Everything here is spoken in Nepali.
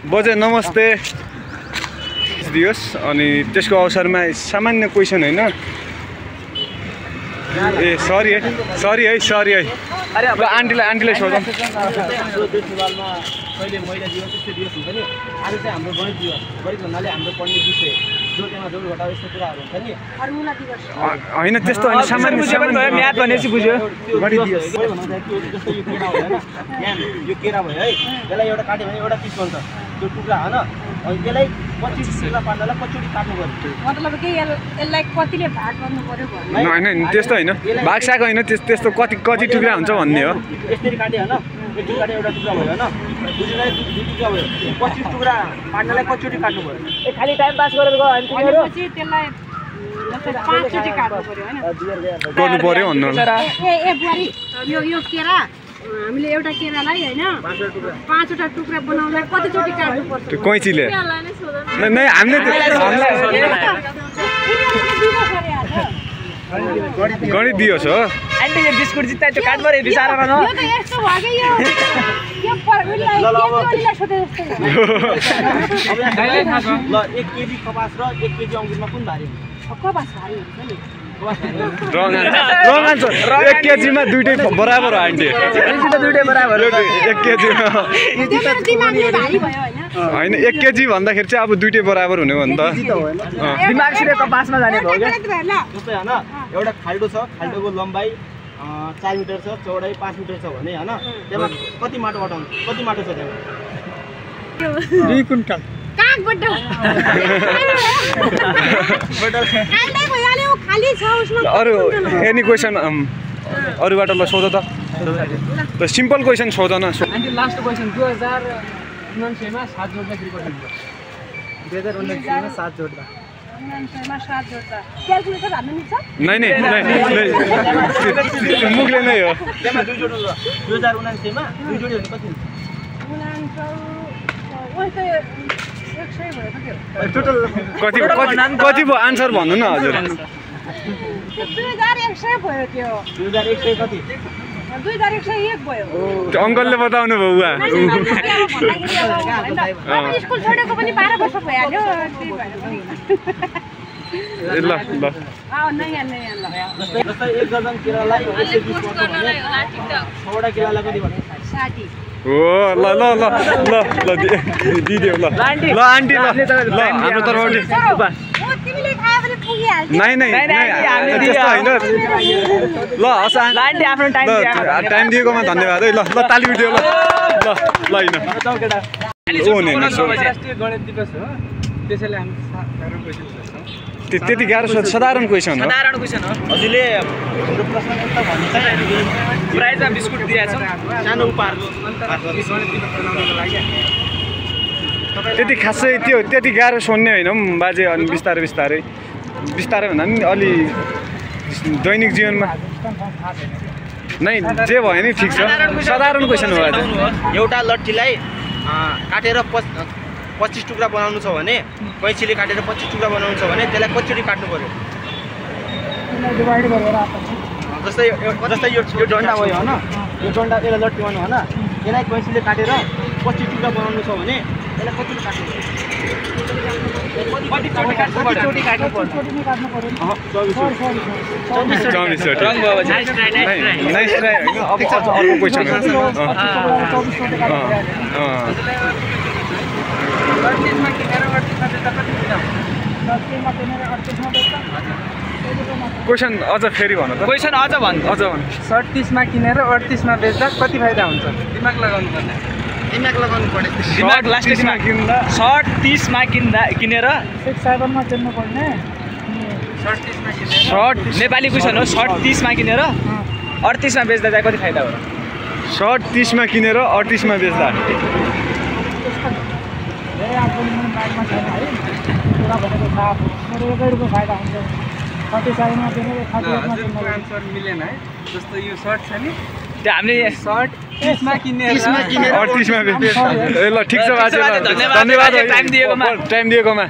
बजे नमस्ते दियोस् अनि त्यसको अवसरमा सामान्य क्वेसन हैन ए सरी है अरे अब आन्टीलाई सोधौँ कहिले महिला दिवस त्यस्तै दिवस हुन्छ नि आज चाहिँ हाम्रो गणित दिवस गणित भन्नाले हाम्रो पढ्ने विषय जोडेमा जोड घटाउ यस्तो कुराहरू हुन्छ नि फर्मुला दिवस हैन त्यस्तो हैन सामान्य म्याथ भनेपछि बुझ्यो गणित दिवस भन्दा जस्तो यो केरा हो हैन यहाँ यो केरा भयो है यसलाई एउटा काट्यो भने एउटा पिस बन्छ त्यो टुक्रा हैन अनि यसलाई 25 टुक्रा पार्नलाई कचोडी काट्नु पर्यो मतलब के यसलाई कतिले भाग गर्नु पर्यो भन्ने हैन त्यस्तो हैन भाग साग हैन त्यस्तो कति टुक्रा हुन्छ भन्ने हो यसरी काटे हैन एक टुक्रा एउटा टुक्रा भयो हैन दुई टुक्रा भयो 25 टुक्रा पार्नलाई कचोडी काट्नु पर्यो ए खाली टाइम पास गरेर गयो अनि तिमीहरु त्यसलाई मतलब 5 चोटी काट्नु पर्यो हैन गर्नु पर्यो भन्नु ए बुहारी यो केरा हामीले एउटा केरालाई हैन 5 वटा टुक्रा बनाउनलाई कति चोटी काट्नु पर्छ त्यो कैचीले नै हामीले गणित दियोस् हो आन्टी यो बिस्कुट जित्ता त्यो काट परे बिचारा न यो त यस्तो भयो यो परविललाई केटीलाई सोधे जस्तो ल 1 केजी कपास र 1 केजी अंगुरमा कुन भारी हुन्छ कपास भारी हुन्छ नि रङ आन्सर 1 केजीमा दुईटै बराबर हो आन्टी दुईटै बराबर 1 केजीमा दिमागले भारी भयो हैन हैन 1 केजी भन्दाखेरि चाहिँ अब दुईटै बराबर हुने हो नि त दिमाग सिधै कपासमा जाने भयो के जस्तै हैन एउटा खाल्डो छ खाल्डोको लम्बाइ 4 मिटर छ चौडाइ 5 मिटर छ भने हैन त्यसमा कति माटो अटाउनु कति माटो छ त्यसमा 2 कुइन्टल काग बट्टल आन्दै भइहाल्यो खाली छ उसमा अरु एनी क्वेशन अरुबाट ल सोध त सिम्पल क्वेशन सोध न आन्टी लास्ट क्वेशन 2099 मा 7 जोड्दा के गर्नु 2099 मा 7 जोड्दा 99 मा 7 जोड्दा क्याल्कुलेटर हाल्नु मिल्छ नै मुखले नै हो त्यसमा 2 जोड्नु 2099 मा 2 जोड्यो भने कति हुन्छ 99 कति भयो आन्सर भन्नु न हजुर 2100 भयो त्यो 2100 कति 2101 भयो त्यो अंकलले बताउनु भयो उहाँ स्कुल छोडेको पनि 12 वर्ष भइहाल्यो त्यही भएर पनि ल नयाँ ल जस्तै 1 दर्जन केरालाई 120 वर्ष भने 6वटा केरालाई कति भन्छ 60 हो ल दिदियो ल आन्टी ल हाम्रो तर्फबाट तिमीले खायो भने पुगिहाल्छ नै त्यस्तो हैन ल आन्टी आफ्नो टाइम दिएकोमा धन्यवाद है ल ताली भिडियो ल हैन राष्ट्रिय गणित दिवस हो त्यसैले हामी साधारण क्वेशन सोध्छौं त्यति गाह्रो साधारण क्वेशन हो हजुरले हाम्रो प्रश्न उत्तर भन्नु छ प्राइजमा बिस्कुट दिएको छ सानो उपहार त्यति खासै त्यो त्यति गाह्रो सोध्ने होइन बाजे अनि बिस्तारै भन्दा पनि अलि दैनिक जीवनमा नै जे भयो नि ठिक छ साधारण क्वेशन हो आज एउटा लट्ठीलाई काटेर 25 टुक्रा बनाउनु छ भने कैचीले काटेर 25 टुक्रा बनाउनु छ भने त्यसलाई कचोडी काट्नु पर्यो जस्तै यो डन्डा भयो हैन यो डन्डा यसलाई लट्ठी भन्नु हैन यसलाई कैचीले काटेर 25 टुक्रा बनाउनु छ भने यसलाई कचोडी काट्नु पर्यो कति चोटी काट्नु पर्यो 24 रङ भयो नाइस ट्राई हैन अब अर्को क्वेशन क्वेशन अझ फेरि भन त क्वेशन अझ भन 37 मा किनेर 38 मा बेच्दा कति फाइदा हुन्छ दिमाग लगाउनु पर्ने दिमाग लास्टमा किन्दा 37 मा किनेर 67 मा किन्नु पर्ने 37 मा किनेर शर्ट नेपाली क्वेशन हो 37 मा किनेर 38 मा बेच्दा चाहिँ कति फाइदा हो शर्ट 30 मा किनेर 38 मा बेच्दा आन्सर मिलेन है जस्तो यो शर्ट छ नि त्यो हामीले शर्ट 30 मा किनेर 38 मा बेच्दा ए ल ठिक छ बाजे धन्यवाद टाइम दिएकोमा